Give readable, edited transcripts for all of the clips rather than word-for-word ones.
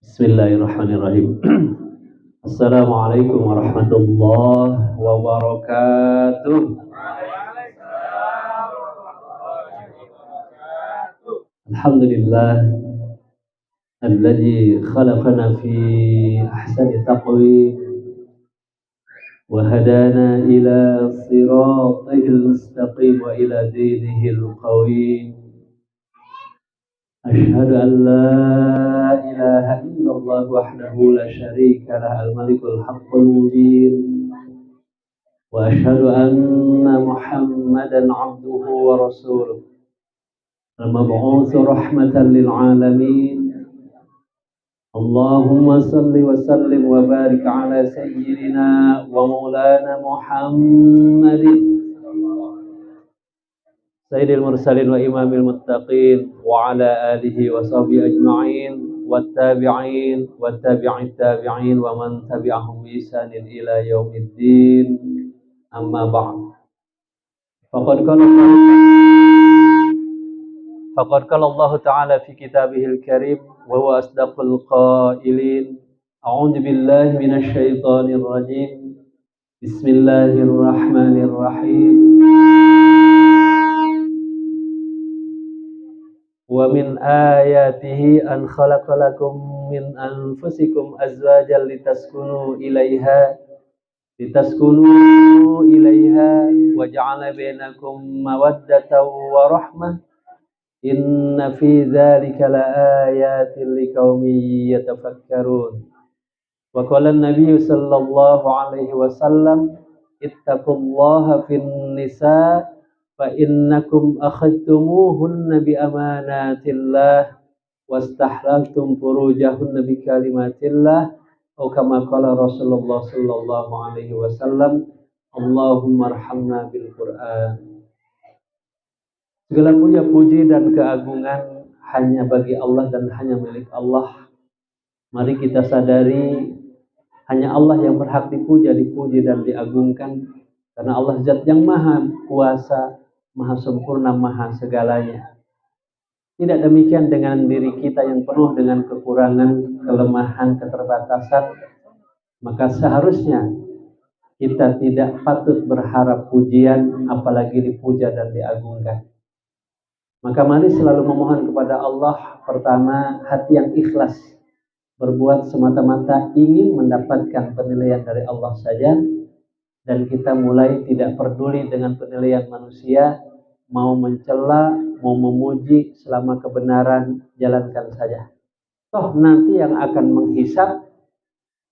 Bismillahirrahmanirrahim. Assalamualaikum warahmatullahi wabarakatuh. Alhamdulillah alladzi khalaqana fi ahsani taqwim wa hadana ila siratil mustaqim wa ila dinihil qawim. أشهد أن لا إله إلا الله وحده لا شريك له الملك الحق المبين وأشهد أن محمدا عبده ورسوله المبعوث رحمة للعالمين اللهم صل وسلم وبارك على سيدنا ومولانا محمد Sayyidil mursalin wa imamil muttaqin wa ala alihi wa sahbihi ajma'in wattabi'in wattabi'it tabi'in wa man tabi'ahum bi ihsanin ila yaumiddin amma ba'd. Faqad qala Allah ta'ala fi kitabihil karim wa huwa asdaqul qailin. A'udzu billahi minasy syaithanir rajim. Bismillahirrahmanirrahim. Wa min ayatihi an khalaqa lakum min anfusikum azwajan litaskunu ilaiha wa ja'ala bainakum mawaddatan wa rahmah inna fi dzalika laayatin liqaumin yatafakkarun. Wa qala an-nabiy sallallahu alaihi wasallam ittaqullaha fin nisa fa innakum akhadtumuhunna bi amanatillah wastahlaltum furujahunna bi kalimatillah atau kama qala Rasulullah sallallahu alaihi wasallam Allahumma arhamna bil Qur'an. Segala puji dan keagungan hanya bagi Allah dan hanya milik Allah. Mari kita sadari hanya Allah yang berhak dipuja, dipuji dan diagungkan karena Allah zat yang maha kuasa, maha sempurna, maha segalanya. Tidak demikian dengan diri kita yang penuh dengan kekurangan, kelemahan, keterbatasan. Maka seharusnya kita tidak patut berharap pujian, apalagi dipuja dan diagungkan. Maka mari selalu memohon kepada Allah, pertama hati yang ikhlas, berbuat semata-mata ingin mendapatkan penilaian dari Allah saja. Dan kita mulai tidak peduli dengan penilaian manusia, mau mencela, mau memuji, selama kebenaran jalankan saja. Toh nanti yang akan menghisab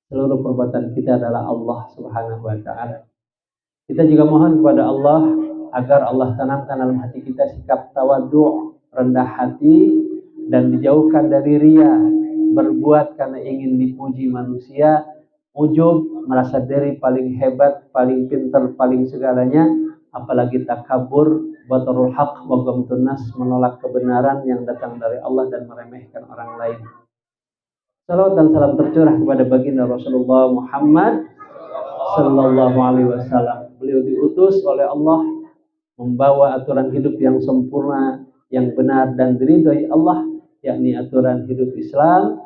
seluruh perbuatan kita adalah Allah Subhanahu wa ta'ala. Kita juga mohon kepada Allah agar Allah tanamkan dalam hati kita sikap tawadhu', rendah hati, dan dijauhkan dari riya, berbuat karena ingin dipuji manusia, ujub, merasa diri paling hebat, paling pintar, paling segalanya, apalagi takabur, batarul haq wa ghamtun nas, menolak kebenaran yang datang dari Allah dan meremehkan orang lain. Salawat dan salam tercurah kepada baginda Rasulullah Muhammad sallallahu alaihi wasallam. Beliau diutus oleh Allah membawa aturan hidup yang sempurna, yang benar dan diridhai Allah, yakni aturan hidup Islam.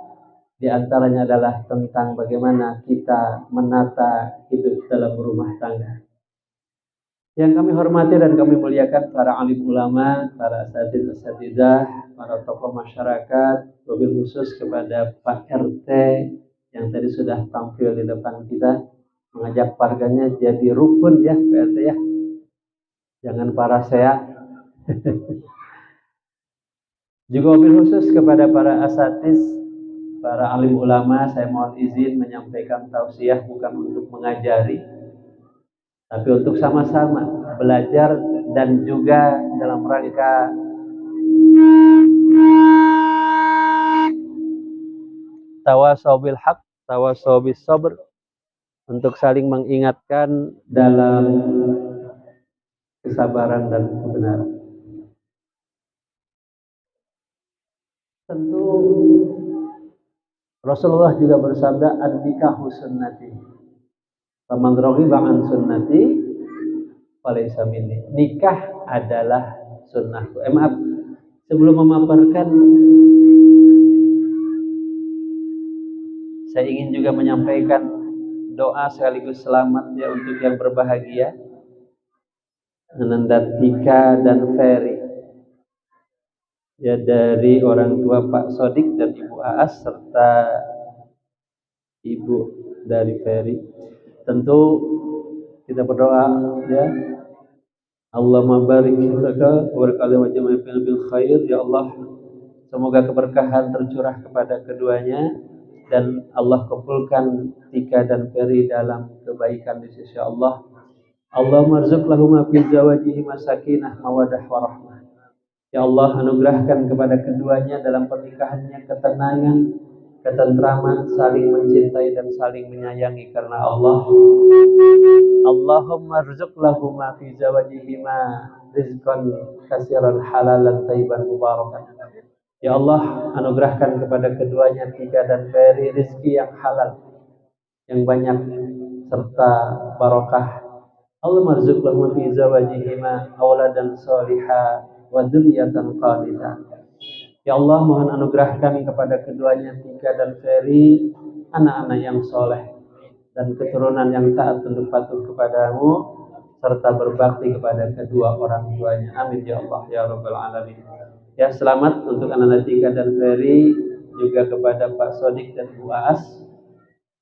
Di antaranya adalah tentang bagaimana kita menata hidup dalam rumah tangga. Yang kami hormati dan kami muliakan para alim ulama, para asatidzah, para tokoh masyarakat, wabil khusus kepada Pak RT yang tadi sudah tampil di depan kita, mengajak warganya jadi rukun ya Pak RT ya. Jangan parasea. Juga wabil khusus kepada para asatiz, para alim ulama, saya mohon izin menyampaikan tausiah bukan untuk mengajari, tapi untuk sama-sama belajar dan juga dalam rangka tawasau bil haq, tawasau bis sabr, untuk saling mengingatkan dalam kesabaran dan kebenaran. Tentu Rasulullah juga bersabda, an-nikahu sunnati. Faman raghiba an sunnati falaysa minni. Nikah adalah sunnahku. Maaf, sebelum memaparkan Saya ingin juga menyampaikan doa sekaligus selamat ya untuk yang berbahagia, Ananda Tika dan Ferry, ya dari orang tua Pak Sodik dan Ibu Aas serta Ibu dari Ferry. Tentu kita berdoa ya, Allahumma barik laka wa barik alaihi wa jami'il bil khair, ya Allah, semoga keberkahan tercurah kepada keduanya dan Allah kumpulkan Tika dan Ferry dalam kebaikan di sisi Allah. Allahumma rzuq lahum fi zawajihi masakinah mawadah warahmah. Ya Allah, anugerahkan kepada keduanya dalam pernikahannya ketenangan, ketentraman, saling mencintai dan saling menyayangi karena Allah. Allahumma rzuq lahum fi zawajihima rizqan katsiran halalan thayyiban mubarakan. Ya Allah, anugerahkan kepada keduanya Tika dan Ferry rizki yang halal, yang banyak serta barokah. Allahumma rzuq lahum fi zawajihima auladan salihah wa dzurriyyatan qanitah. Ya Allah, mohon anugerahkan kepada keduanya Tika dan Ferry anak-anak yang soleh dan keturunan yang taat tunduk patuh kepadamu serta berbakti kepada kedua orang tuanya. Amin ya Allah ya rabbal alamin. Ya, selamat untuk anak-anak Tika dan Ferry, juga kepada Pak Sodik dan Bu Aas.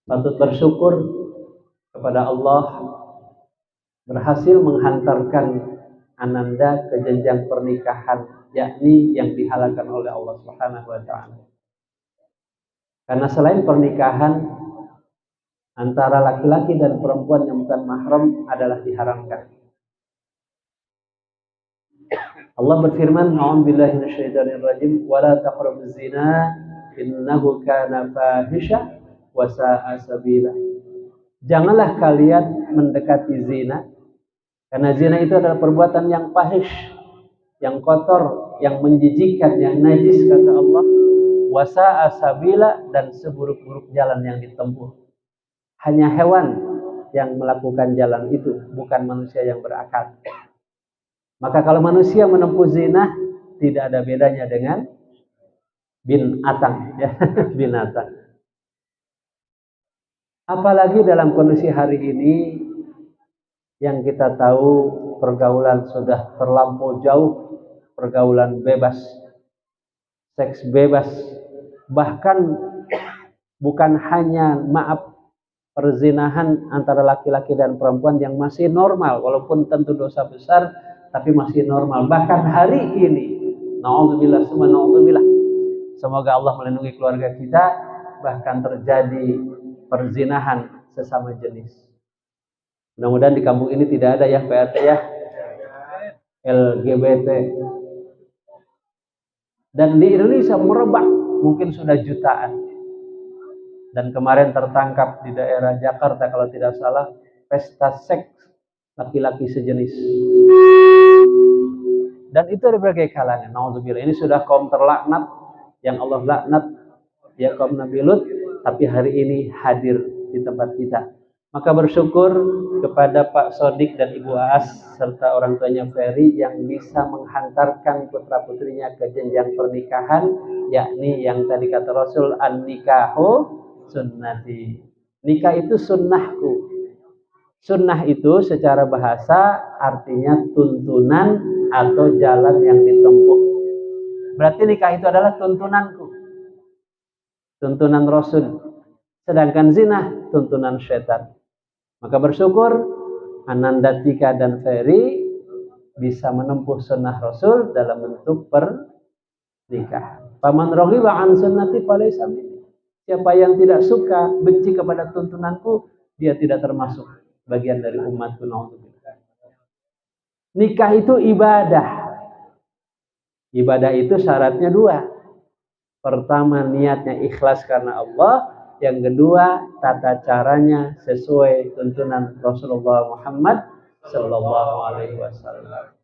Patut bersyukur kepada Allah berhasil menghantarkan Ananda ke jenjang pernikahan, yakni yang dihalalkan oleh Allah Subhanahu wa taala. Karena selain pernikahan antara laki-laki dan perempuan yang bukan mahram adalah diharamkan. Allah berfirman, "A'udzubillahi minasyaitonir rajim, wa la taqrabuz zina innahu kana fahisha wa sa'a sabila." Janganlah kalian mendekati zina, karena zina itu adalah perbuatan yang fahish, yang kotor, yang menjijikkan, yang najis kata Allah. Wa sa'a sabila, dan seburuk-buruk jalan yang ditempuh. Hanya hewan yang melakukan jalan itu, bukan manusia yang berakal. Maka kalau manusia menempuh zina, tidak ada bedanya dengan binatang, ya, binatang. Apalagi dalam kondisi hari ini yang kita tahu pergaulan sudah terlampau jauh, pergaulan bebas, seks bebas, bahkan bukan hanya perzinahan antara laki-laki dan perempuan yang masih normal, walaupun tentu dosa besar, tapi masih normal. Bahkan hari ini, na'udzubillah, semua na'udzubillah, semoga Allah melindungi keluarga kita, bahkan terjadi perzinahan sesama jenis. Mudah-mudahan di kampung ini tidak ada ya PRT ya, LGBT. Dan di Indonesia merebak, mungkin sudah jutaan. Dan kemarin tertangkap di daerah Jakarta kalau tidak salah, pesta seks laki-laki sejenis. Dan itu dari berbagai kalangan. Nauzubillah, ini sudah kaum terlaknat yang Allah laknat, ya kaum Nabi Lut, tapi hari ini hadir di tempat kita. Maka bersyukur kepada Pak Sodik dan Ibu Aas serta orang tuanya Ferry yang bisa menghantarkan putra-putrinya ke jenjang pernikahan, yakni yang tadi kata Rasul, an-nikahu sunnati. Nikah itu sunnahku. Sunnah itu secara bahasa artinya tuntunan atau jalan yang ditempuh. Berarti nikah itu adalah tuntunanku, tuntunan Rasul. Sedangkan zina tuntunan syaitan. Maka bersyukur Ananda Tika dan Ferry bisa menempuh sunnah Rasul dalam bentuk pernikahan. Faman raghiba an sunnati falaysa minni. Siapa yang tidak suka, benci kepada tuntunanku, dia tidak termasuk bagian dari umatku. Nikah itu ibadah. Ibadah itu syaratnya dua. Pertama, niatnya ikhlas karena Allah. Yang kedua, tata caranya sesuai tuntunan Rasulullah Muhammad Sallallahu Alaihi Wasallam.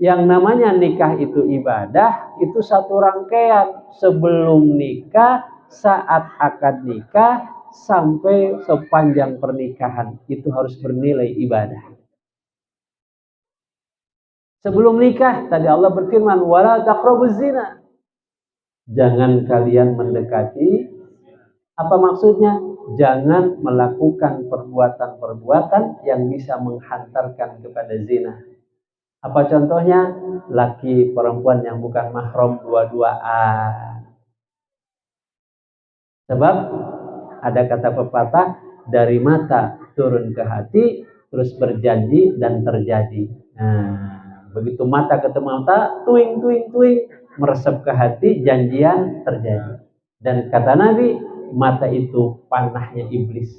Yang namanya nikah itu ibadah, itu satu rangkaian. Sebelum nikah, saat akad nikah, sampai sepanjang pernikahan. Itu harus bernilai ibadah. Sebelum nikah, tadi Allah berfirman, wala taqrabuz zina. Jangan kalian mendekati Apa maksudnya? Jangan melakukan perbuatan-perbuatan yang bisa menghantarkan kepada zina. Apa contohnya? Laki perempuan yang bukan mahram dua-duaan. Sebab ada kata pepatah, dari mata turun ke hati, terus berjanji dan terjadi. Nah, begitu mata ketemu mata, tuing, tuing, tuing, meresap ke hati, janjian terjadi. Dan kata Nabi, mata itu panahnya iblis.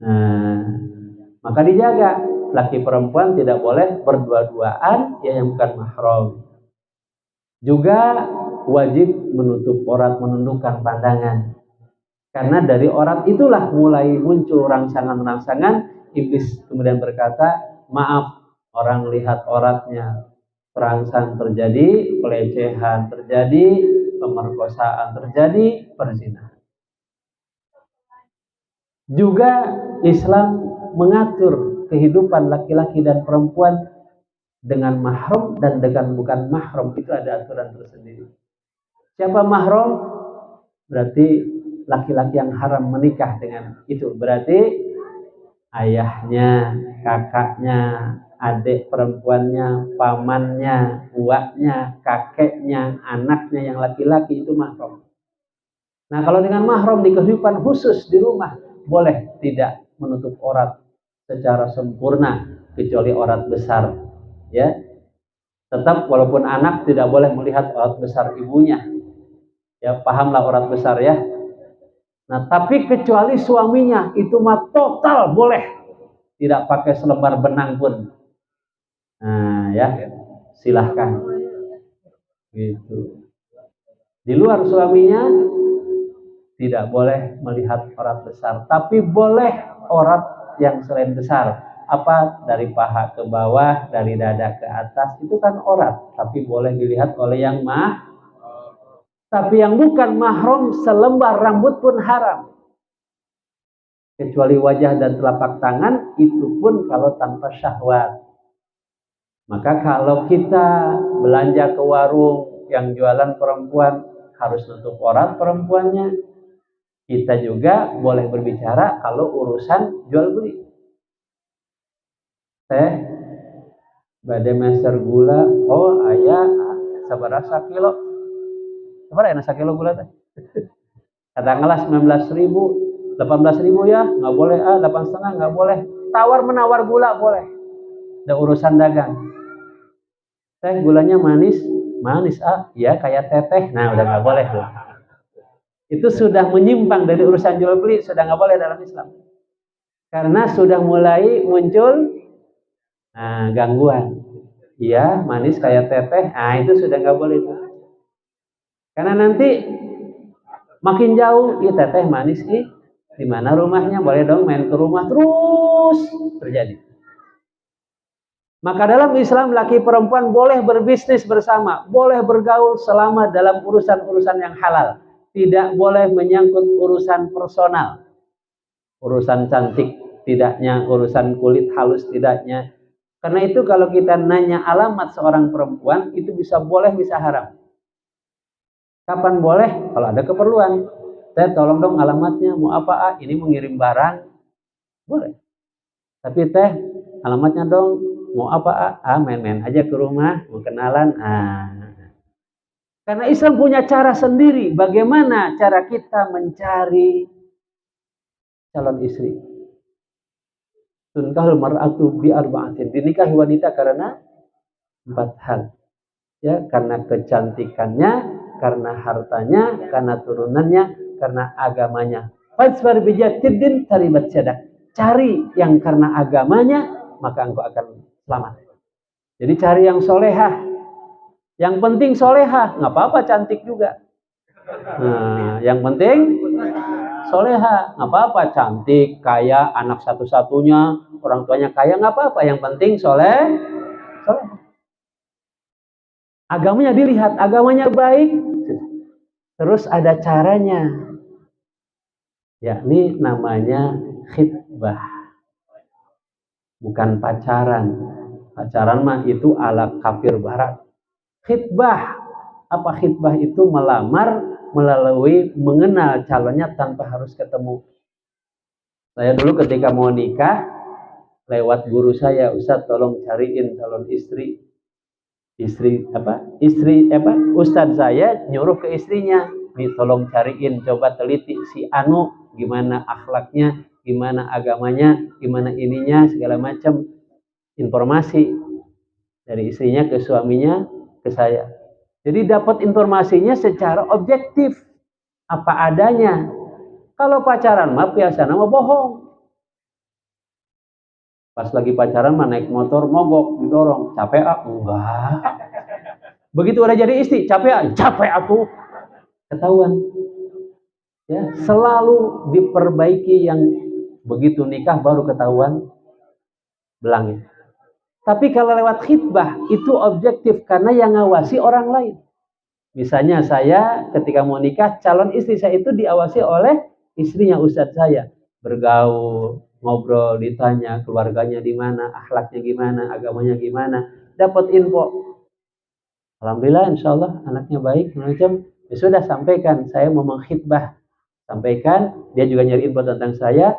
Nah, maka dijaga. Laki perempuan tidak boleh berdua-duaan ya, yang bukan mahram. Juga wajib menutup aurat, menundukkan pandangan. Karena dari aurat itulah mulai muncul rangsangan-rangsangan. Iblis kemudian berkata, maaf, orang lihat auratnya, perangsang terjadi, pelecehan terjadi, pemerkosaan terjadi, perzinahan. Juga Islam mengatur kehidupan laki-laki dan perempuan dengan mahram dan dengan bukan mahram, itu ada aturan tersendiri. Siapa mahram? Berarti laki-laki yang haram menikah dengan itu. Berarti ayahnya, kakaknya, adik perempuannya, pamannya, uaknya, kakeknya, anaknya yang laki-laki itu mahram. Nah, kalau dengan mahram di kehidupan khusus di rumah, boleh tidak menutup aurat secara sempurna kecuali aurat besar, ya. Tetap walaupun anak tidak boleh melihat aurat besar ibunya, ya, pahamlah aurat besar ya. Nah, tapi kecuali suaminya itu mah total boleh, tidak pakai selembar benang pun. Nah, ya, silahkan. Gitu. Di luar suaminya tidak boleh melihat aurat besar, tapi boleh aurat yang selain besar. Apa? Dari paha ke bawah, dari dada ke atas, itu kan aurat, tapi boleh dilihat oleh yang tapi yang bukan mahram, selembar rambut pun haram. Kecuali wajah dan telapak tangan, itu pun kalau tanpa syahwat. Maka kalau kita belanja ke warung yang jualan perempuan, harus tutup aurat perempuannya. Kita juga boleh berbicara kalau urusan jual beli. Teh, bade meser gula, oh ayah sabarasa kilo. Sabar ya sakilo gula teh. Katakanlah 19.000, 18.000 ya, nggak boleh, 8,5 nggak boleh. Tawar menawar gula boleh. Ada urusan dagang. Teh gulanya manis, manis ya kayak teteh. Nah udah nggak boleh tuh. Itu sudah menyimpang dari urusan jual beli, sudah nggak boleh dalam Islam. Karena sudah mulai muncul gangguan. Iya, manis kayak teteh. Nah, itu sudah nggak boleh tuh. Karena nanti makin jauh, ya teteh manis nih. Di mana rumahnya? Boleh dong main ke rumah terus terjadi. Maka dalam Islam laki perempuan boleh berbisnis bersama, boleh bergaul selama dalam urusan-urusan yang halal. Tidak boleh menyangkut urusan personal, urusan cantik tidaknya, urusan kulit halus tidaknya. Karena itu kalau kita nanya alamat seorang perempuan, itu bisa boleh, bisa haram. Kapan boleh? Kalau ada keperluan. Teh tolong dong alamatnya, mau apa? Ini mau ngirim barang, boleh. Tapi teh alamatnya dong, mau apa? Main-main aja ke rumah, mau kenalan. Karena Islam punya cara sendiri bagaimana cara kita mencari calon istri. Tunkahul mar'atu bi arba'atin. Dinikahi wanita karena 4 hal. Ya, karena kecantikannya, karena hartanya, karena turunannya, karena agamanya. Fasfar bijatiddin taribat syadak. Cari yang karena agamanya, maka engkau akan selamat. Jadi cari yang solehah. Yang penting solehah, nggak apa-apa cantik juga. Nah, yang penting soleha, nggak apa-apa cantik, kaya, anak satu-satunya, orang tuanya kaya, nggak apa-apa. Yang penting soleh. Agamanya dilihat, agamanya baik. Terus ada caranya, yakni namanya khitbah, bukan pacaran. Pacaran mah itu ala kafir barat. Khitbah, apa khitbah itu? Melamar melalui mengenal calonnya tanpa harus ketemu. Saya dulu ketika mau nikah, lewat guru saya, Ustadz tolong cariin calon istri. Ustadz saya nyuruh ke istrinya, nih tolong cariin, coba teliti si Anu, gimana akhlaknya, gimana agamanya, gimana ininya, segala macam informasi dari istrinya ke suaminya ke saya. Jadi dapat informasinya secara objektif, apa adanya. Kalau pacaran mah biasanya mah bohong. Pas lagi pacaran mah naik motor mogok, didorong, capek enggak. Begitu udah jadi istri, capek aku. Ketahuan. Ya, selalu diperbaiki, yang begitu nikah baru ketahuan belangnya. Tapi kalau lewat khitbah itu objektif karena yang ngawasi orang lain. Misalnya saya ketika mau nikah, calon istri saya itu diawasi oleh istrinya ustadz saya. Bergaul, ngobrol, ditanya keluarganya di mana, akhlaknya gimana, agamanya gimana, dapat info. Alhamdulillah, insya Allah anaknya baik, macam. Ya sudah, sampaikan, saya mau mengkhitbah. Sampaikan, dia juga nyari info tentang saya.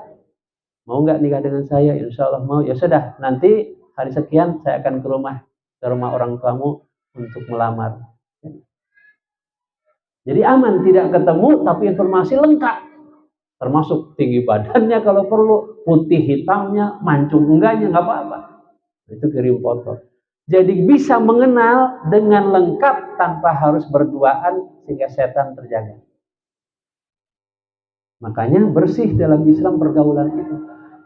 Mau nggak nikah dengan saya? Insya Allah mau. Ya sudah, nanti hari sekian saya akan ke rumah orang tuamu untuk melamar. Jadi aman, tidak ketemu tapi informasi lengkap. Termasuk tinggi badannya kalau perlu, putih hitamnya, mancung enggaknya, nggak apa-apa. Itu kirim foto. Jadi bisa mengenal dengan lengkap tanpa harus berduaan sehingga setan terjaga. Makanya bersih dalam Islam pergaulan itu.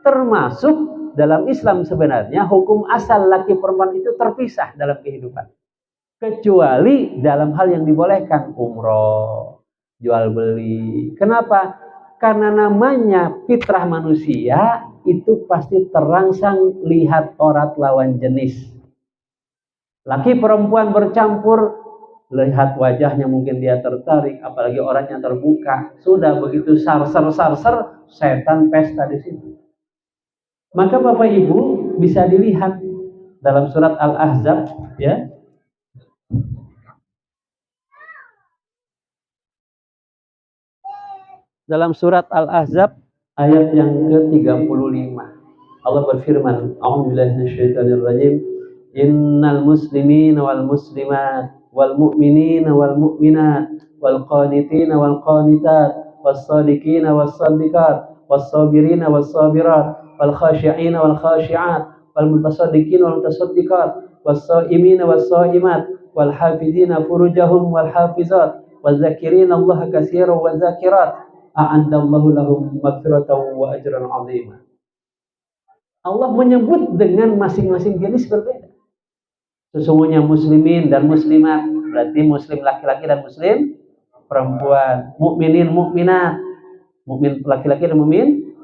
Termasuk dalam Islam sebenarnya hukum asal laki perempuan itu terpisah dalam kehidupan. Kecuali dalam hal yang dibolehkan, umroh, jual beli. Kenapa? Karena namanya fitrah manusia itu pasti terangsang lihat aurat lawan jenis. Laki perempuan bercampur, lihat wajahnya mungkin dia tertarik, apalagi orangnya terbuka. Sudah begitu sarser, setan pesta di situ. Maka Bapak Ibu bisa dilihat dalam surat Al-Ahzab, ya. Dalam surat Al-Ahzab ayat yang ke-35 Allah berfirman, a'udzubillahi minasyaitonirrajim, innal muslimina wal muslimat wal mu'minina wal mu'minat wal qanitina wal qanitat was shadiqina was shadiqat was sabirina was sabirat wal khashi'ina wal khashi'at wal mutasaddiqina wal mutasaddiqat was shaimina was shaimat wal hafizina furujahum wal hafizat wal zakirina Allah katsiran wal zakirat a'addallahu lahum maghfiratan wa ajran 'azima. Allah menyebut dengan masing-masing jenis berbeda. Sesungguhnya muslimin dan muslimat, berarti muslim laki-laki dan muslim perempuan. Mukminin, mukminat, mukmin laki-laki dan mukmin.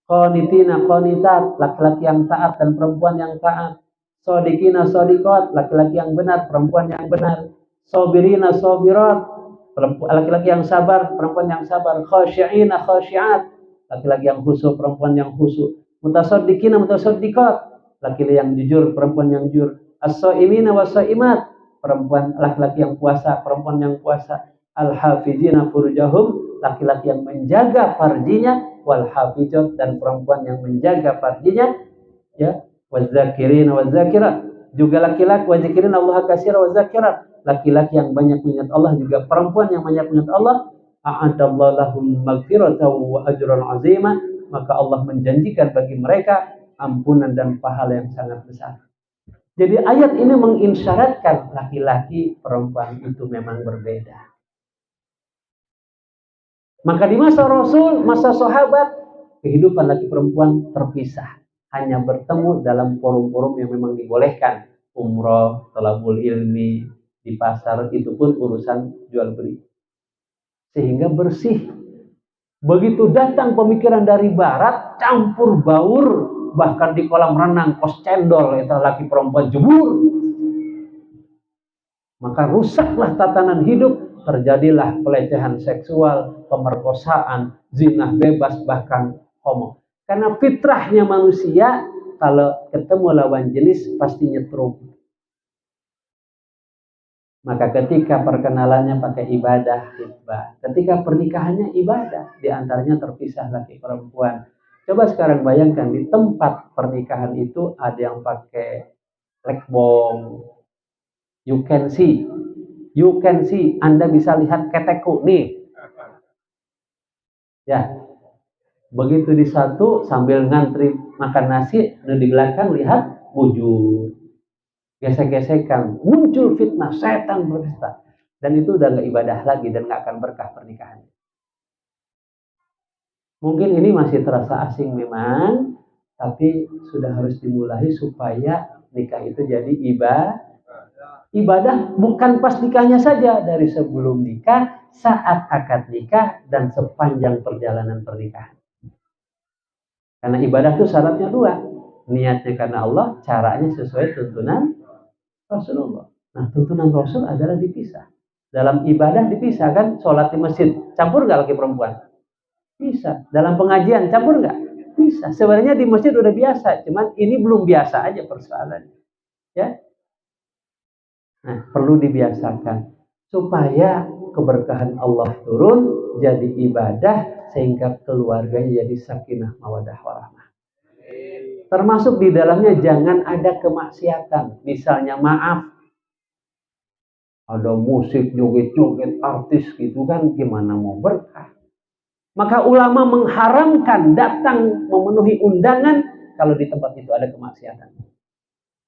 Qanitina, qanitat, laki-laki yang taat dan perempuan yang taat. Shadiqina, shadiqat, laki-laki yang benar, perempuan yang benar. Sabirina, sabirat, laki-laki yang sabar, perempuan yang sabar. Khasyi'ina, khasyi'at, laki-laki yang khusyuk, perempuan yang khusyuk. Mutasaddiqina, mutasaddiqat, laki-laki yang jujur, perempuan yang jujur. As-shaimina was-shaimat, perempuan laki-laki yang puasa, perempuan yang puasa. Al-hafizina furujahum, laki-laki yang menjaga farjinya, wal hafizat, dan perempuan yang menjaga farjinya, ya. Wazakirin wazakirat, juga laki-laki, wazakirin Allah katsira wazakirat, laki-laki yang banyak mengingat Allah, juga perempuan yang banyak mengingat Allah. A'adallahu lahum maghfiratan wa ajran 'azima, maka Allah menjanjikan bagi mereka ampunan dan pahala yang sangat besar. Jadi ayat ini mengisyaratkan laki-laki perempuan itu memang berbeda. Maka di masa Rasul, masa sahabat, kehidupan laki perempuan terpisah. Hanya bertemu dalam forum-forum yang memang dibolehkan. Umroh, thalabul ilmi, di pasar, itu pun urusan jual beli. Sehingga bersih. Begitu datang pemikiran dari barat, campur baur, bahkan di kolam renang, kos cendol, itu laki perempuan jemur. Maka rusaklah tatanan hidup, terjadilah pelecehan seksual, pemerkosaan, zina bebas, bahkan homo. Karena fitrahnya manusia, kalau ketemu lawan jenis pasti nyetrum. Maka ketika perkenalannya pakai ibadah, khitbah. Ketika pernikahannya ibadah, di antaranya terpisah laki perempuan. Coba sekarang bayangkan di tempat pernikahan itu ada yang pakai lekbong. You can see, Anda bisa lihat ketekku nih. Ya, begitu di satu sambil ngantri makan nasi, di belakang lihat wujud. Gesek-gesekan, muncul fitnah, setan berpesta. Dan itu udah nggak ibadah lagi dan nggak akan berkah pernikahan. Mungkin ini masih terasa asing memang, tapi sudah harus dimulai supaya nikah itu jadi ibadah bukan pas nikahnya saja, dari sebelum nikah, saat akad nikah, dan sepanjang perjalanan pernikahan. Karena ibadah itu syaratnya dua, niatnya karena Allah, caranya sesuai tuntunan Rasulullah. Nah, tuntunan Rasul adalah dipisah. Dalam ibadah dipisah kan, sholat di masjid, campur nggak laki perempuan? Bisa. Dalam pengajian campur nggak? Bisa. Sebenarnya di masjid udah biasa, cuman ini belum biasa aja persoalan. Ya. Nah, perlu dibiasakan supaya keberkahan Allah turun jadi ibadah sehingga keluarganya jadi sakinah mawaddah warahmah. Termasuk di dalamnya jangan ada kemaksiatan. Misalnya maaf, ada musik joget-joget artis gitu kan, gimana mau berkah? Maka ulama mengharamkan datang memenuhi undangan kalau di tempat itu ada kemaksiatan.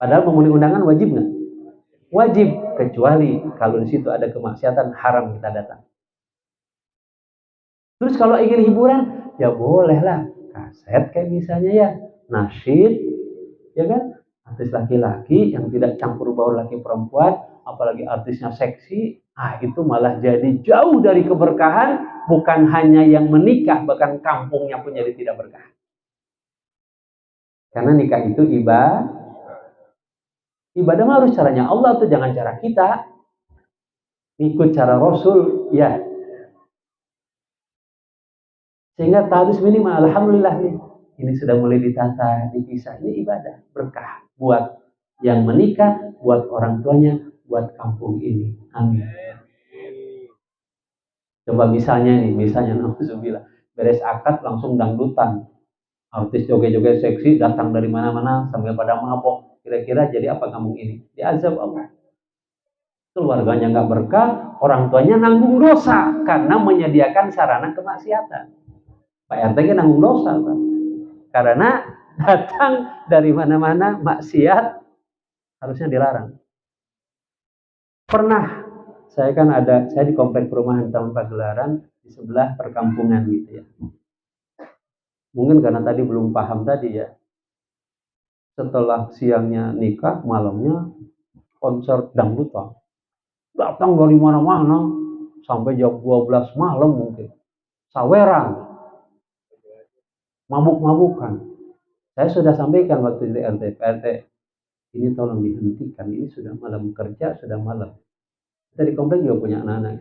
Padahal memenuhi undangan wajib nggak? Wajib, kecuali kalau di situ ada kemaksiatan, haram kita datang. Terus kalau ingin hiburan, ya bolehlah kaset kayak misalnya ya, nasyid, ya kan? Artis laki-laki yang tidak campur baur laki perempuan, apalagi artisnya seksi, itu malah jadi jauh dari keberkahan. Bukan hanya yang menikah, bahkan kampungnya pun jadi tidak berkah. Karena nikah itu ibadah. Ibadah mah harus caranya Allah tuh, jangan cara kita. Ikut cara Rasul, ya. Sehingga tahdis minimal, alhamdulillah nih, ini sudah mulai ditata, dipisah. Ini ibadah, berkah buat yang menikah, buat orang tuanya, buat kampung ini. Amin. Coba misalnya nauzubillah, beres akad langsung dangdutan. Artis joget-joget seksi datang dari mana-mana sambil pada mabok. Kira-kira jadi apa kampung ini? Diazab Allah. Keluarganya nggak berkah, orang tuanya nanggung dosa karena menyediakan sarana kemaksiatan. Pak RT kan nanggung dosa, Pak. Karena datang dari mana-mana maksiat, harusnya dilarang. Pernah saya di komplek perumahan Taman Pagelaran di sebelah perkampungan gitu ya. Mungkin karena tadi belum paham tadi ya. Setelah siangnya nikah, malamnya konser dangdutan. Datang dari mana-mana sampai jam 12 malam mungkin. Saweran, mabuk-mabukan. Saya sudah sampaikan waktu di RT, PRT, ini tolong dihentikan, ini sudah malam kerja, sudah malam. Kita di komplek juga punya anak-anak.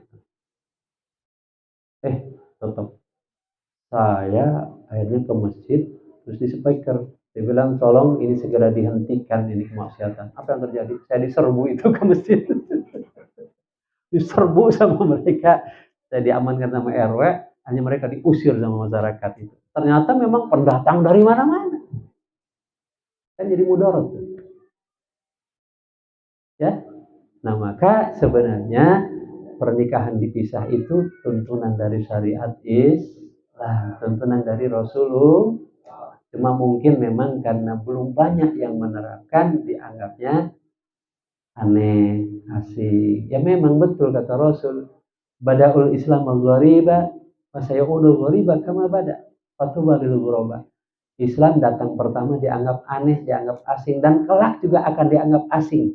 Tetap saya akhirnya ke masjid, terus di speaker, dia bilang tolong ini segera dihentikan, ini kemaksiatan. Apa yang terjadi? Saya diserbu itu ke masjid. Diserbu sama mereka. Saya diamankan sama RW, hanya mereka diusir sama masyarakat itu. Ternyata memang pendatang dari mana-mana. Kan jadi mudarat. Ya. Nah, maka sebenarnya pernikahan dipisah itu tuntunan dari syariat Islam, tuntunan dari Rasulullah. Cuma mungkin memang karena belum banyak yang menerapkan, dianggapnya aneh, asing. Ya memang betul kata Rasul, Bada'ul Islam al-ghariba, wa sayaudu ghariba kama bada. Fatuba lil ghuraba. Islam datang pertama dianggap aneh, dianggap asing, dan kelak juga akan dianggap asing.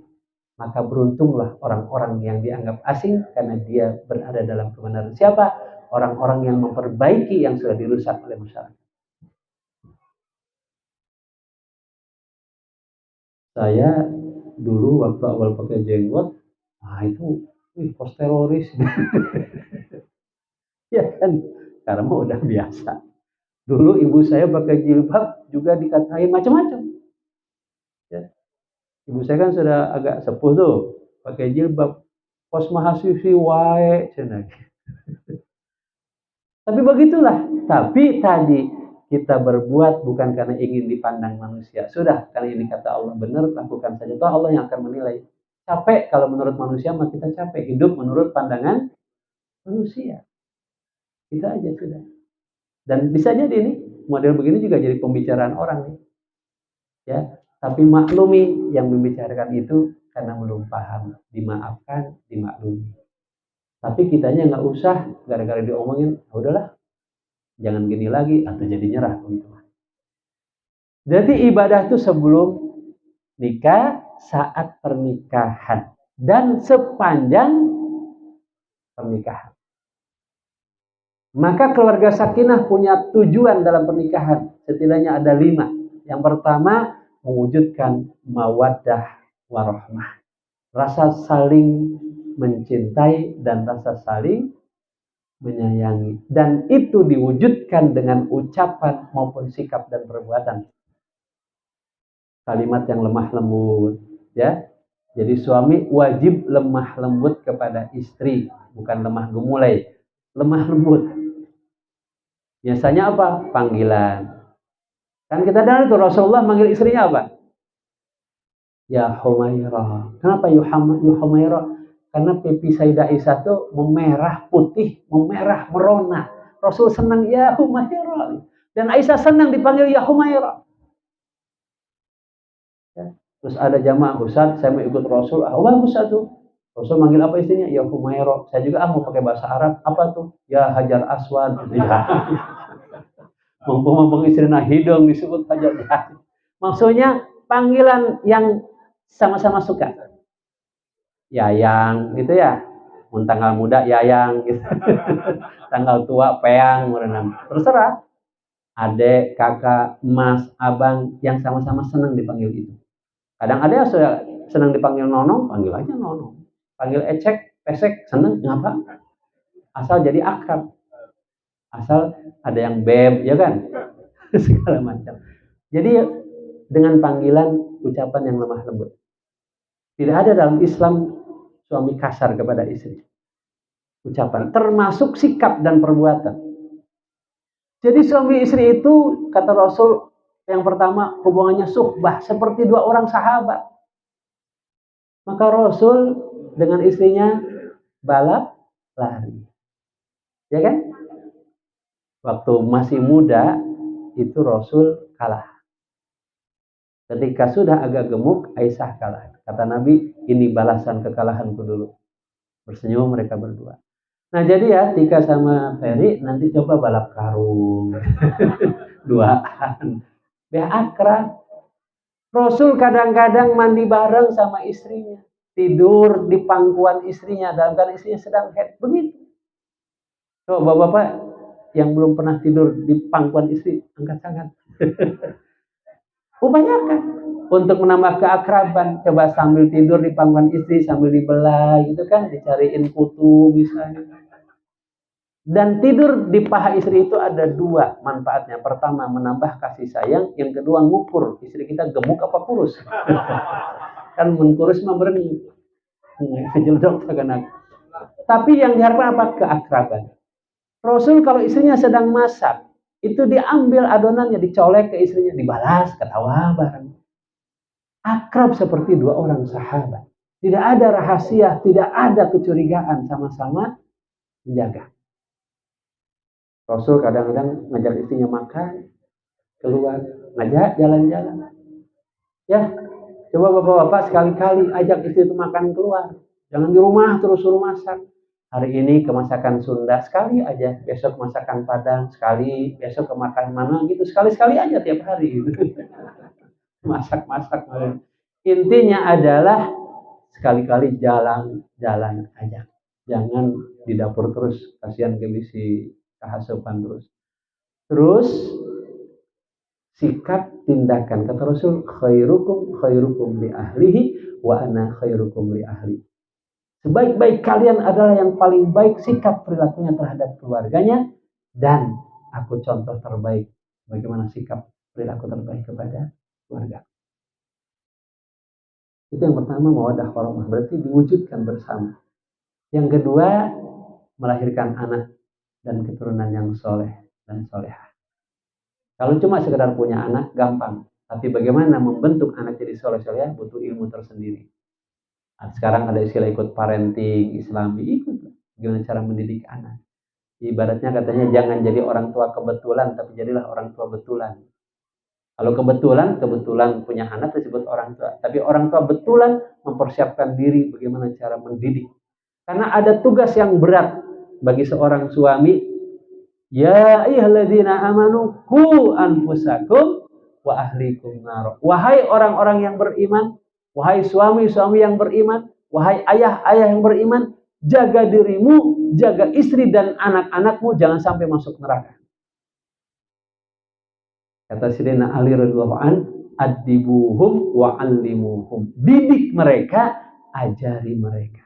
Maka beruntunglah orang-orang yang dianggap asing karena dia berada dalam kebenaran. Siapa? Orang-orang yang memperbaiki yang sudah dirusak oleh masyarakat. Saya dulu waktu awal pakai jenggot, itu pos teroris. Ya kan, karena mau udah biasa. Dulu ibu saya pakai jilbab juga dikatain macam-macam. Ya. Ibu saya kan sudah agak sepuh tuh, pakai jilbab. pos mahasiswi wae cenah. Tapi begitulah. Tapi tadi kita berbuat bukan karena ingin dipandang manusia. Sudah, karena ini kata Allah benar, lakukan saja. Toh Allah yang akan menilai. Capek kalau menurut manusia, maka kita capek. Hidup menurut pandangan manusia. Kita aja sudah. Dan bisa jadi nih, model begini juga jadi pembicaraan orang nih. Ya, tapi maklumi yang membicarakan itu karena belum paham. Dimaafkan, dimaklumi. Tapi kitanya nggak usah gara-gara diomongin, udahlah, jangan gini lagi atau jadi nyerah begitu. Jadi ibadah itu sebelum nikah, saat pernikahan, dan sepanjang pernikahan. Maka keluarga sakinah punya tujuan dalam pernikahan, setidaknya ada 5. Yang pertama, mewujudkan mawaddah warahmah, rasa saling mencintai dan rasa saling menyayangi, dan itu diwujudkan dengan ucapan maupun sikap dan perbuatan. Kalimat yang lemah lembut, ya. Jadi suami wajib lemah lembut kepada istri, bukan lemah gemulai, lemah lembut. Biasanya apa? Panggilan. Kan kita dengar itu Rasulullah manggil istrinya apa? Ya Humairah. Kenapa ya Humairah? Karena pipi Sayyidah Aisyah itu memerah putih, memerah merona. Rasul senang ya Humairah. Dan Aisyah senang dipanggil ya Humairah. Ya. Terus ada jamaah, Ustaz, saya mau ikut Rasul. Ah, bagus tuh. Rasul manggil apa istrinya? Ya Humairah. Saya juga mau pakai bahasa Arab. Apa tuh? Ya Hajar Aswad. Ya. Mumpung istrinya hidung disebut Hajar. Maksudnya panggilan yang sama-sama suka. Yayang gitu ya. Tanggal muda Yayang gitu. Tanggal tua Peang merenang. Terserah. Adek, kakak, mas, abang yang sama-sama senang dipanggil itu. Kadang ada yang senang dipanggil Nono, panggil aja Nono. Panggil Ecek, Pesek, senang ngapa? Asal jadi akrab. Asal ada yang beb, ya kan? Segala macam. Jadi dengan panggilan ucapan yang lemah lembut. Tidak ada dalam Islam suami kasar kepada istri. Ucapan, termasuk sikap dan perbuatan. Jadi suami istri itu, kata Rasul, yang pertama hubungannya suhbah, seperti 2 orang sahabat. Maka Rasul dengan istrinya balap lari. Ya kan? Waktu masih muda, itu Rasul kalah. Ketika sudah agak gemuk, Aisyah kalah. Kata Nabi, ini balasan kekalahanku dulu. Bersenyum mereka berdua. Nah jadi ya, Tika sama Ferry nanti coba balap karung. Duaan. Biar akrab. Rasul kadang-kadang mandi bareng sama istrinya. Tidur di pangkuan istrinya. Dalam keadaan istrinya sedang head. Begitu. Coba bapak yang belum pernah tidur di pangkuan istri, angkat tangan. Upayakan. Untuk menambah keakraban. Coba sambil tidur di pangkuan istri, sambil dibelai. Gitu kan. Dicariin kutu misalnya. Dan tidur di paha istri itu ada 2 manfaatnya. Pertama, menambah kasih sayang. Yang kedua, ngukur istri kita gemuk apa kurus. Kan mengkurus mah bereng. Kejeldok kan. Tapi yang diharapkan apa? Keakraban. Rasul kalau istrinya sedang masak, itu diambil adonannya, dicolek ke istrinya, dibalas, ketawa bareng. Akrab seperti 2 orang sahabat. Tidak ada rahasia, tidak ada kecurigaan, sama-sama menjaga. Rasul kadang-kadang ngajak istrinya makan, keluar, ngajak jalan-jalan. Ya, coba bapak-bapak sekali-kali ajak istri itu makan keluar. Jangan di rumah terus suruh masak. Hari ini ke masakan Sunda sekali aja, besok masakan Padang sekali, besok ke makan mana gitu, sekali-sekali aja tiap hari gitu. Masak-masak. Intinya adalah sekali-kali jalan-jalan aja. Jangan di dapur terus, kasihan kebisi kehasupan terus. Terus sikap tindakan, kata Rasul, khairukum li ahlihi wa ana khairukum li ahli. Sebaik-baik kalian adalah yang paling baik sikap perilakunya terhadap keluarganya, dan aku contoh terbaik bagaimana sikap perilaku terbaik kepada keluarga. Itu yang pertama, mawaddah warahmah, berarti diwujudkan bersama. Yang kedua, melahirkan anak dan keturunan yang soleh dan solehah. Kalau cuma sekedar punya anak, gampang. Tapi bagaimana membentuk anak jadi soleh-solehah, butuh ilmu tersendiri. Nah, sekarang ada istilah ikut parenting, Islami, ikut. Gimana cara mendidik anak. Ibaratnya katanya jangan jadi orang tua kebetulan, tapi jadilah orang tua betulan. Kalau kebetulan punya anak disebut orang tua. Tapi orang tua betulan mempersiapkan diri bagaimana cara mendidik. Karena ada tugas yang berat bagi seorang suami. Ya ayyuhalladzina amanu qu anfusakum wa ahlikum nar. Wahai orang-orang yang beriman, wahai suami-suami yang beriman, wahai ayah-ayah yang beriman, jaga dirimu, jaga istri dan anak-anakmu jangan sampai masuk neraka. Kata Sayyidina Ali radhiyallahu an, adibuhum wa allimuhum. Didik mereka, ajari mereka.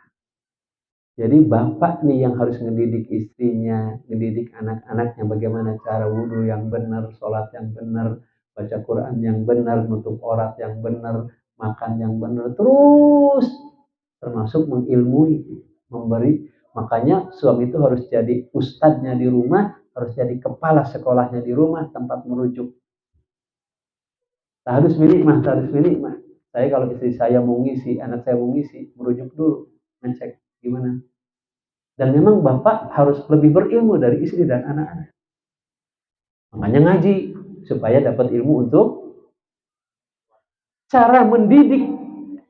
Jadi bapak nih yang harus mendidik istrinya, mendidik anak-anaknya bagaimana cara wudhu yang benar, sholat yang benar, baca Quran yang benar, nutup aurat yang benar, makan yang benar, terus termasuk mengilmui, memberi. Makanya suami itu harus jadi ustadznya di rumah, harus jadi kepala sekolahnya di rumah, tempat merujuk. Harus milik mah. Saya kalau istri saya mau ngisi, anak saya mau ngisi, merujuk dulu, ngecek gimana. Dan memang bapak harus lebih berilmu dari istri dan anak-anak. Makanya ngaji, supaya dapat ilmu untuk cara mendidik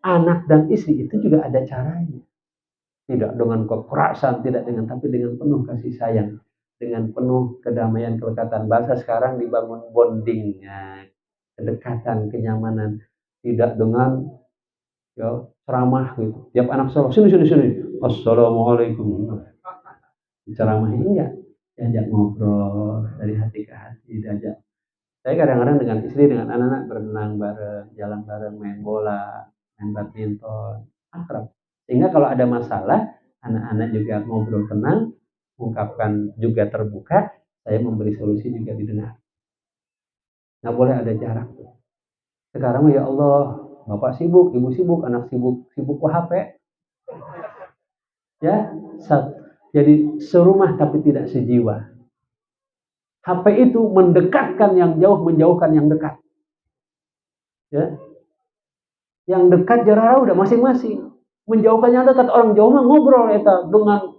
anak dan istri itu juga ada caranya. Tidak dengan kekerasan, tapi dengan penuh kasih sayang, dengan penuh kedamaian, kelekatan. Bahasa sekarang dibangun bondingnya, kedekatan, kenyamanan, tidak dengan ya ceramah gitu. Tiap anak sholat sini. Assalamualaikum. Diceramahin enggak, diajak ngobrol dari hati ke hati, diajak. Saya kadang-kadang dengan istri, dengan anak-anak berenang bareng, jalan bareng, main bola, main badminton, akrab. Sehingga kalau ada masalah, anak-anak juga ngobrol tenang, ungkapkan juga terbuka, saya memberi solusi juga didengar. Nggak boleh ada jarak. Sekarang ya Allah, bapak sibuk, ibu sibuk, anak sibuk HP. Ya, jadi serumah tapi tidak sejiwa. HP itu mendekatkan yang jauh, menjauhkan yang dekat. Ya. Yang dekat jarak udah masing-masing. Menjauhkan yang dekat, orang jauh mah ngobrol eta dengan,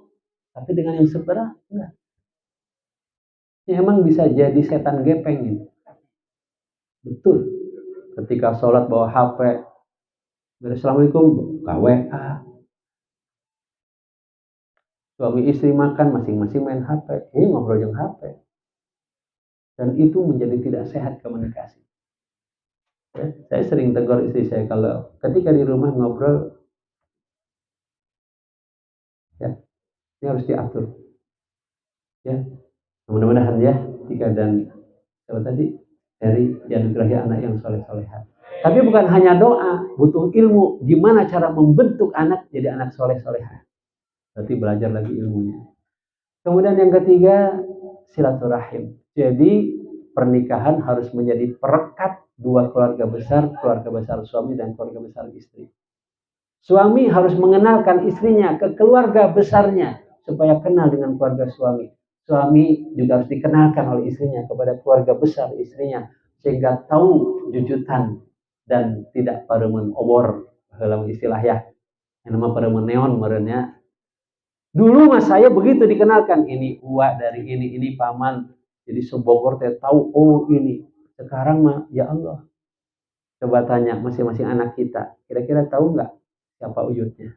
tapi dengan yang sebelah enggak. Ya, emang bisa jadi setan gepeng ini. Betul. Ketika sholat bawa HP, Assalamualaikum, WA. Suami istri makan, masing-masing main HP. Ngobrol yang HP. Dan itu menjadi tidak sehat komunikasi. Ya, saya sering tegur istri saya kalau ketika di rumah ngobrol, ya, ini harus diatur. Ya, mudah-mudahan ya, jika dan kalau tadi dari dianugerahi anak yang soleh-soleha. Tapi bukan hanya doa, butuh ilmu. Gimana cara membentuk anak jadi anak soleh-soleha. Berarti belajar lagi ilmunya. Kemudian yang ketiga, silaturahim. Jadi pernikahan harus menjadi perekat dua keluarga besar suami dan keluarga besar istri. Suami harus mengenalkan istrinya ke keluarga besarnya supaya kenal dengan keluarga suami. Suami juga harus dikenalkan oleh istrinya kepada keluarga besar istrinya sehingga tahu jujutan dan tidak paremen obor dalam istilah ya. Yang nama paremen neon merenya. Dulu mas saya begitu dikenalkan, ini uak dari ini paman. Jadi sebogor teh tahu, oh ini. Sekarang mah ya Allah. Coba tanya masing-masing anak kita, kira-kira tahu nggak siapa uyutnya?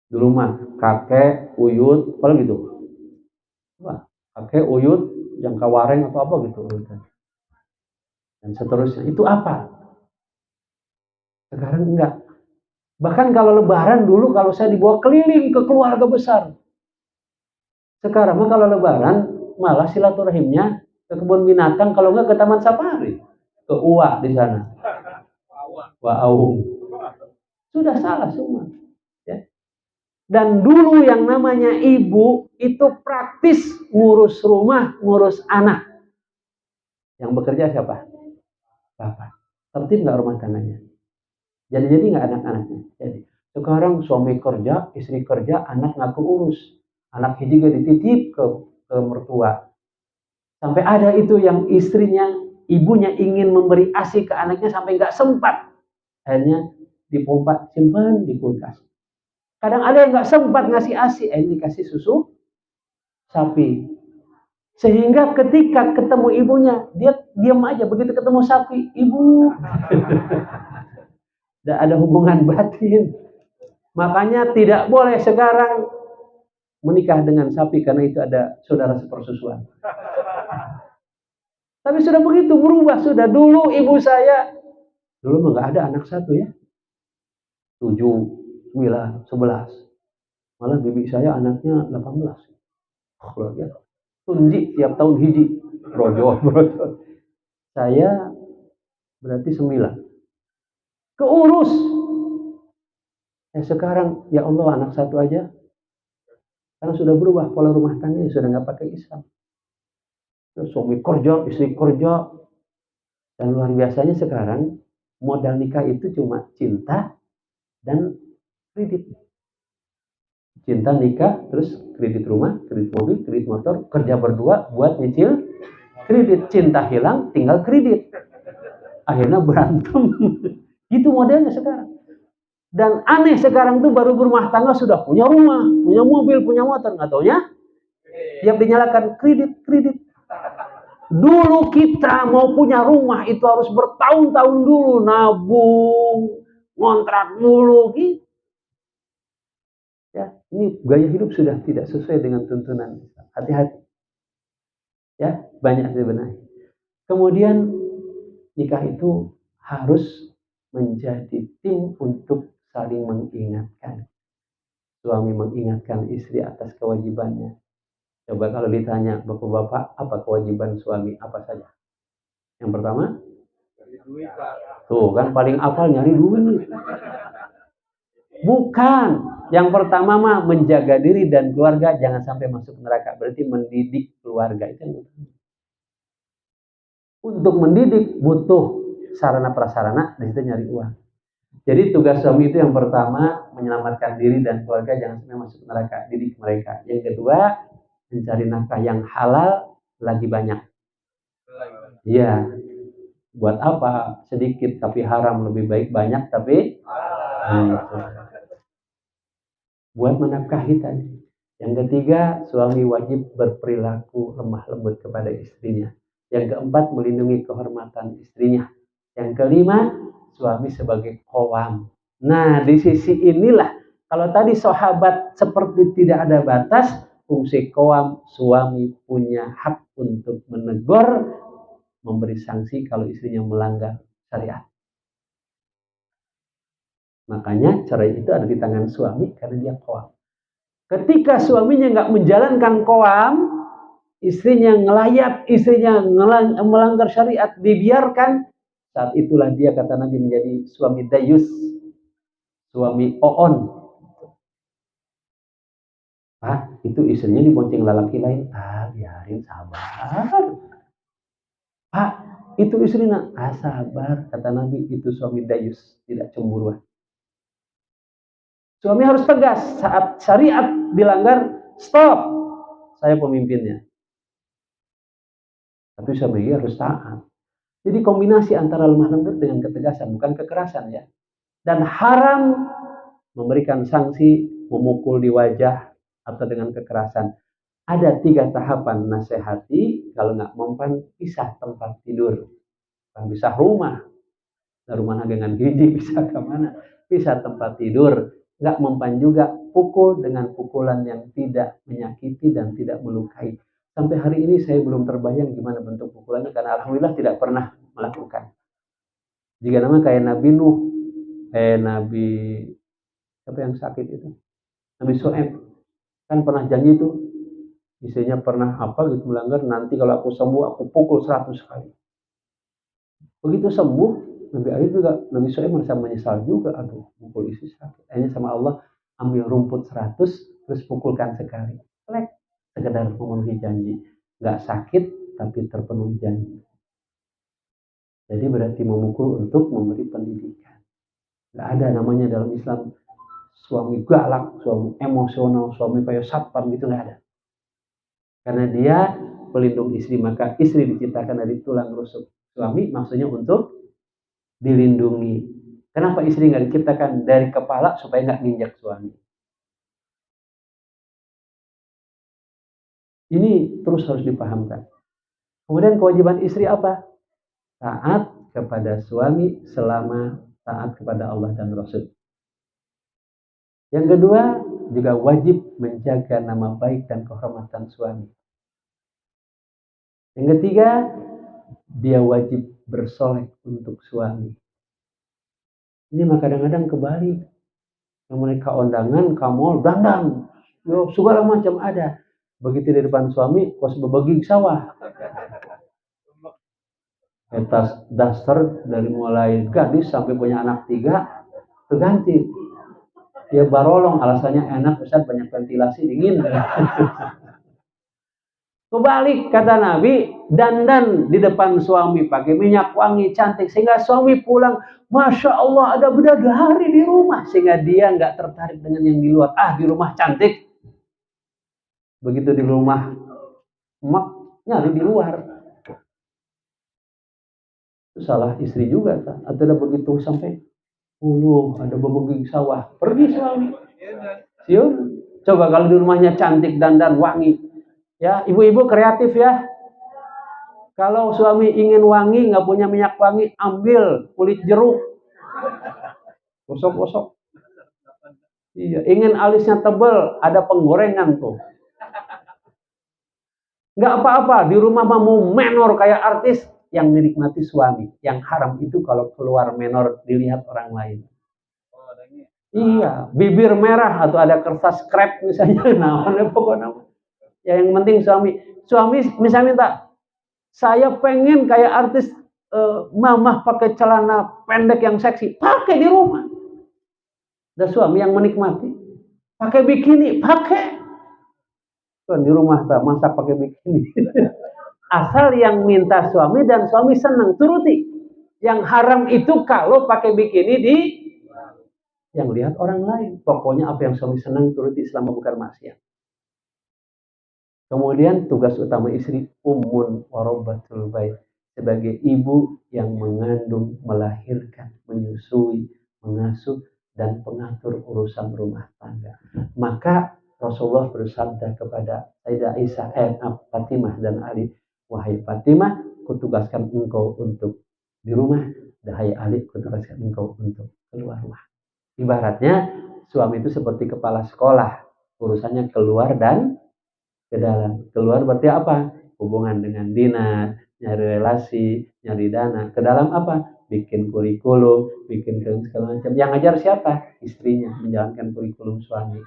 Dulu mah kakek, uyut, apa gitu? Wah, kakek, uyut, yang kawareng atau apa gitu. Dan seterusnya. Itu apa? Sekarang enggak. Bahkan kalau lebaran dulu kalau saya dibawa keliling ke keluarga besar. Sekarang mah kalau lebaran malah silaturahimnya ke kebun binatang, kalau enggak ke taman safari. Ke uak di sana. Waung. Sudah salah semua. Ya. Dan dulu yang namanya ibu itu praktis ngurus rumah, ngurus anak. Yang bekerja siapa? Bapak. Tertib nggak rumah tangganya? Jadi nggak anak-anaknya? Jadi. Sekarang suami kerja, istri kerja, anak nggak keurus. Anak juga dititip ke mertua. Sampai ada itu yang istrinya, ibunya ingin memberi ASI ke anaknya sampai nggak sempat. Akhirnya dipompa, simpan di kulkas. Kadang ada yang nggak sempat ngasih ASI, ini dikasih susu sapi. Sehingga ketika ketemu ibunya, dia diam aja. Begitu ketemu sapi, ibu. Dan ada hubungan batin. Makanya tidak boleh sekarang menikah dengan sapi karena itu ada saudara sepersusuan. Tapi sudah begitu berubah sudah. Dulu ibu saya, dulu mah nggak ada anak satu ya. 7, 9, 11. Malah bibi saya anaknya 18. Oh, ya. Tunji tiap tahun hiji. Brojol. Saya berarti 9. Keurus. Sekarang ya Allah anak satu aja. Karena sudah berubah pola rumah tangga, sudah nggak pakai Islam. Suami kerja, istri kerja. Dan luar biasanya sekarang modal nikah itu cuma cinta dan kredit. Cinta nikah, terus kredit rumah, kredit mobil, kredit motor, kerja berdua buat nyicil kredit. Cinta hilang, tinggal kredit. Akhirnya berantem. Gitu modelnya sekarang. Dan aneh sekarang tuh baru berumah tangga sudah punya rumah, punya mobil, punya motor. Nggak taunya, yang dinyalakan kredit. Dulu kita mau punya rumah itu harus bertahun-tahun dulu nabung, ngontrak dulu gitu. Ya, ini gaya hidup sudah tidak sesuai dengan tuntunan. Hati-hati. Ya, banyak dibenahi. Kemudian nikah itu harus menjadi tim untuk saling mengingatkan. Suami mengingatkan istri atas kewajibannya. Coba kalau ditanya bapak-bapak, apa kewajiban suami, apa saja? Yang pertama, tuh kan paling apal nyari duit. Bukan. Yang pertama mah menjaga diri dan keluarga jangan sampai masuk neraka. Berarti mendidik keluarga itu yang utama. Untuk mendidik butuh sarana prasarana, di situ nyari uang. Jadi tugas suami itu yang pertama menyelamatkan diri dan keluarga jangan sampai masuk neraka, didik mereka. Yang kedua, mencari nafkah yang halal lagi banyak. Iya. Buat apa? Sedikit tapi haram, lebih baik banyak tapi buat menafkahi tadi. Yang ketiga, suami wajib berperilaku lemah lembut kepada istrinya. Yang keempat, melindungi kehormatan istrinya. Yang kelima, suami sebagai qawwam. Nah, di sisi inilah, kalau tadi sahabat seperti tidak ada batas, fungsi qawwam, suami punya hak untuk menegur, memberi sanksi kalau istrinya melanggar syariat. Makanya cerai itu ada di tangan suami karena dia qawwam. Ketika suaminya nggak menjalankan qawwam, istrinya ngelayap, istrinya melanggar syariat, dibiarkan, saat itulah dia kata Nabi menjadi suami dayus, suami oon. Itu istrinya dibonceng lelaki lain. Biarin, sabar. Itu istrinya, sabar, kata Nabi, itu suami dayus, tidak cemburuan. Suami harus tegas saat syariat dilanggar, stop. Saya pemimpinnya. Tapi suami harus taat. Jadi kombinasi antara lemah lembut dengan ketegasan, bukan kekerasan ya. Dan haram memberikan sanksi, memukul di wajah atau dengan kekerasan. Ada 3 tahapan nasihati, kalau nggak mempan pisah tempat tidur. Kan pisah rumah. Rumah dengan gigi bisa kemana? Pisah tempat tidur. Nggak mempan juga pukul dengan pukulan yang tidak menyakiti dan tidak melukai. Sampai hari ini saya belum terbayang gimana bentuk pukulannya karena alhamdulillah tidak pernah melakukan. Jika nama kayak Nabi Nuh, Nabi siapa yang sakit itu? Nabi Shu'aib kan pernah janji tuh, istrinya pernah apa gitu melanggar, nanti kalau aku sembuh aku pukul 100 kali. Begitu sembuh, Nabi Ayub juga, Nabi Shu'aib merasa menyesal juga, aduh pukul istri sakit. Akhirnya sama Allah ambil rumput 100 terus pukulkan sekali. Sekedar memenuhi janji. Nggak sakit tapi terpenuhi janji. Jadi berarti memukul untuk memberi pendidikan. Nggak ada namanya dalam Islam suami galak, suami emosional, suami kayak satpam gitu, nggak ada. Karena dia pelindung istri, maka istri diciptakan dari tulang rusuk suami, maksudnya untuk dilindungi. Kenapa istri nggak diciptakan dari kepala supaya nggak nginjak suami? Ini terus harus dipahamkan. Kemudian kewajiban istri apa? Taat kepada suami selama taat kepada Allah dan Rasul. Yang kedua, juga wajib menjaga nama baik dan kehormatan suami. Yang ketiga, dia wajib bersolek untuk suami. Ini mah kadang-kadang kebalik. Yang mereka undangan, kamu dandan, yo segala macam ada. Begitu di depan suami, kos bebeging sawah. Etas dasar dari mulai gadis sampai punya anak 3, terganti. Dia barolong, alasannya enak, Ustaz, banyak ventilasi, dingin. Kebalik kata Nabi, dandan di depan suami pakai minyak wangi cantik sehingga suami pulang, Masya Allah ada bidadari di rumah, sehingga dia nggak tertarik dengan yang di luar. Di rumah cantik, begitu di rumah emak nyari di luar. Itu salah istri juga, atau ada begitu sampai ada bebeging sawah, pergi suami. Siun, coba kalau di rumahnya cantik dandan wangi, ya ibu-ibu kreatif ya. Kalau suami ingin wangi, nggak punya minyak wangi, ambil kulit jeruk, gosok-gosok. Iya, ingin alisnya tebal, ada penggorengan tuh. Nggak apa-apa, di rumah mau menor kayak artis, yang dinikmati suami. Yang haram itu kalau keluar menor dilihat orang lain. Iya, bibir merah atau ada kertas krep misalnya, pokoknya. Ya, yang penting suami misalnya minta, saya pengen kayak artis mamah pakai celana pendek yang seksi, pakai di rumah. Dan suami yang menikmati, pakai bikini, pakai. Kan di rumah tak masak pakai bikini. Asal yang minta suami dan suami senang, turuti. Yang haram itu kalau pakai bikini yang lihat orang lain. Pokoknya apa yang suami senang turuti selama bukan maksiat. Kemudian tugas utama istri, ummun warabbatul bait, sebagai ibu yang mengandung, melahirkan, menyusui, mengasuh dan pengatur urusan rumah tangga. Maka Rasulullah bersabda kepada Sayyidah Aisyah, Fatimah dan Ali, wahai Fatimah, kutugaskan engkau untuk di rumah, wahai Ali, kutugaskan engkau untuk keluar rumah. Ibaratnya suami itu seperti kepala sekolah, urusannya keluar dan ke dalam. Keluar berarti apa? Hubungan dengan dinas, nyari relasi, nyari dana. Ke dalam apa? Bikin kurikulum, bikin segala macam. Yang ngajar siapa? Istrinya, menjalankan kurikulum suami.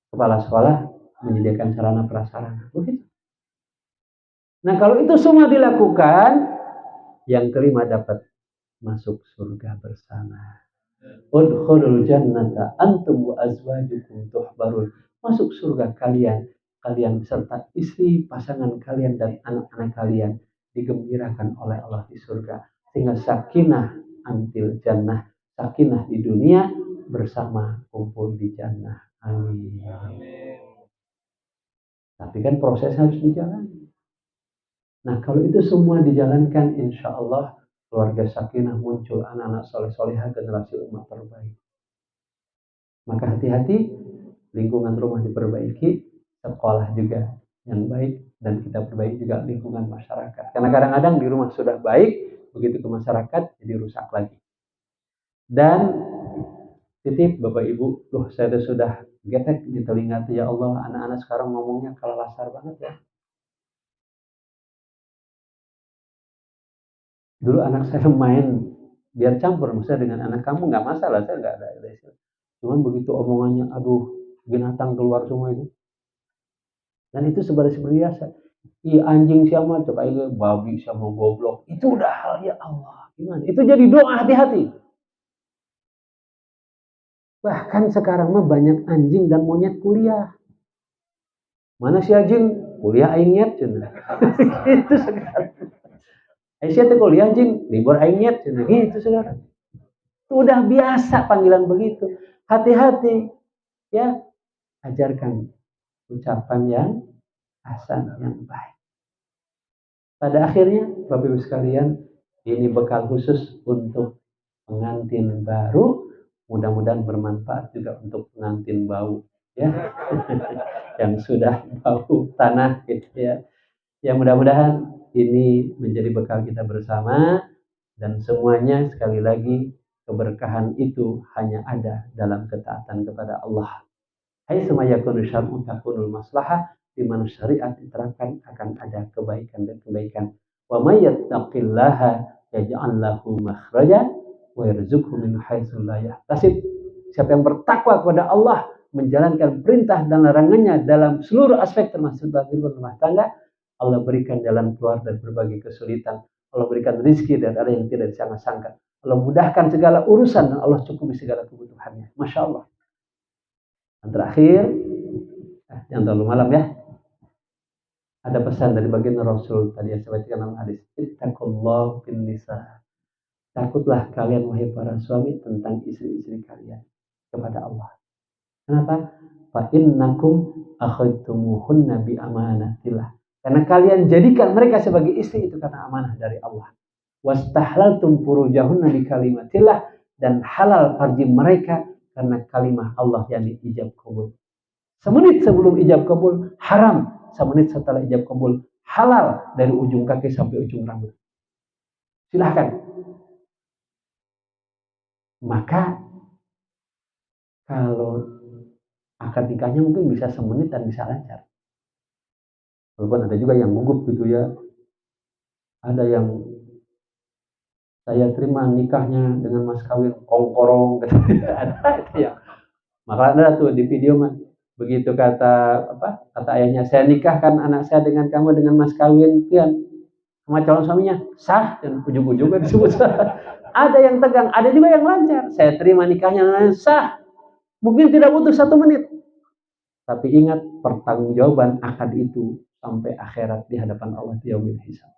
Kepala sekolah menyediakan sarana prasarana. Begitu. Nah, kalau itu semua dilakukan, yang kelima dapat masuk surga bersama. Udkhulul jannata antum wa azwajukum tuhbarun. Masuk surga kalian beserta istri, pasangan kalian dan anak-anak kalian digembirakan oleh Allah di surga. Sehingga sakinah antil jannah, sakinah di dunia bersama kumpul di jannah. Amin. Tapi kan proses harus dijalani. Nah, kalau itu semua dijalankan, insya Allah keluarga sakinah, muncul anak-anak soleh-solehah, generasi umat terbaik. Maka hati-hati, lingkungan rumah diperbaiki, sekolah juga yang baik, dan kita perbaiki juga lingkungan masyarakat. Karena kadang-kadang di rumah sudah baik, begitu ke masyarakat jadi rusak lagi. Dan titip Bapak Ibu, saya sudah getek di telinga, ya Allah, anak-anak sekarang ngomongnya kalasar banget ya. Dulu anak saya main biar campur, maksudnya dengan anak kamu nggak masalah, saya nggak ada istilah. Cuman begitu omongannya, aduh binatang keluar semua itu. Dan itu seperti biasa. Anjing siapa, coba ini babi sama goblok. Itu udah hal ya Allah. Gimana? Itu jadi doa, hati-hati. Bahkan sekarang mah banyak anjing dan monyet kuliah. Mana si anjing? Kuliah aing nyet. Itu sekarang. Aisyah tuh kuliah anjing, libur aing nyet. Gitu sekarang. Itu udah biasa panggilan begitu. hati-hati ya, ajarkan ucapan yang hasan yang baik. Pada akhirnya Bapak Ibu sekalian, ini bekal khusus untuk pengantin baru, mudah-mudahan bermanfaat juga untuk pengantin bau ya. Yang sudah bau tanah gitu ya. Ya mudah-mudahan ini menjadi bekal kita bersama, dan semuanya sekali lagi keberkahan itu hanya ada dalam ketaatan kepada Allah. Hai semayakunu syar'u takunul maslahah, di mana syariat diterapkan akan ada kebaikan dan kebaikan. Wa may yattaqillaha yaj'al lahu makhraja wa yarzuqhu min haitsu la yahtasib. Siapa yang bertakwa kepada Allah, menjalankan perintah dan larangannya dalam seluruh aspek termasuk dalam rumah tangga, Allah berikan jalan keluar dari berbagai kesulitan. Allah berikan rezeki dari arah yang tidak disangka-sangka. Allah mudahkan segala urusan dan Allah cukupi segala kebutuhannya. Masya Allah. Dan terakhir, jangan terlalu malam ya. Ada pesan dari baginda Rasul tadi yang saya bacakan dalam hadis. Ittaqullah bin nisa. Takutlah kalian wahai para suami tentang istri-istri kalian kepada Allah. Kenapa? Fa innakum akhadtumuhunna bi amanatillah. Karena kalian jadikan mereka sebagai istri itu karena amanah dari Allah. Wastahlaltum furujahunna bi kalimatillah, dan halal farji mereka karena kalimah Allah yang ijab kabul. Semenit sebelum ijab kabul haram, semenit setelah ijab kabul halal dari ujung kaki sampai ujung rambut. Silahkan. Maka kalau akad nikahnya mungkin bisa semenit dan bisa lancar. Walaupun ada juga yang gugup gitu ya. Ada yang saya terima nikahnya dengan mas kawin kongkorong gitu. Ada itu ya. Maka ada tuh di video mah. Begitu kata ayahnya, saya nikahkan anak saya dengan kamu dengan mas kawin pian. Sama calon suaminya sah, dan ujung-ujungnya disebut sah. Ada yang tegang, ada juga yang lancar. Saya terima nikahnya dengan sah. Mungkin tidak butuh 1 menit. Tapi ingat, pertanggungjawaban akad itu sampai akhirat di hadapan Allah di yaumil hisab.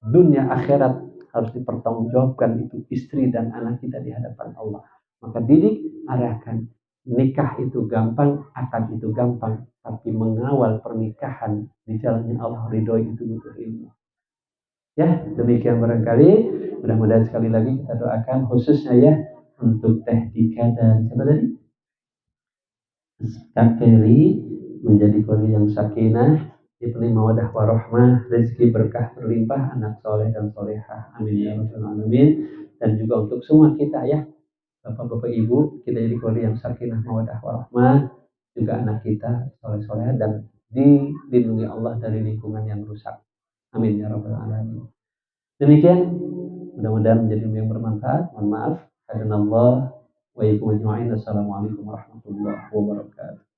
Dunia akhirat harus dipertanggungjawabkan itu istri dan anak kita di hadapan Allah. Maka didik, arahkan. Nikah itu gampang, akad itu gampang, tapi mengawal pernikahan di jalannya Allah ridho itu butuh ilmu. Ya, demikian barangkali. Mudah-mudahan sekali lagi kita doakan khususnya ya untuk Teh Dika dan siapa tadi? Kak Feli menjadi keluarga yang sakinah, dipenuhi mawaddah warahmah, rezeki berkah berlimpah, anak soleh dan solehah. Amin ya rabbal alamin. Dan juga untuk semua kita ya, bapak-bapak ibu, kita jadi keluarga yang sakinah mawaddah warahmah, juga anak kita soleh-solehah dan dilindungi Allah dari lingkungan yang rusak. Amin ya rabbal alamin. Demikian, mudah-mudahan menjadi yang bermanfaat. Mohon maaf. Hadanallah wa iyyakum ajma'in. Assalamualaikum warahmatullahi wabarakatuh.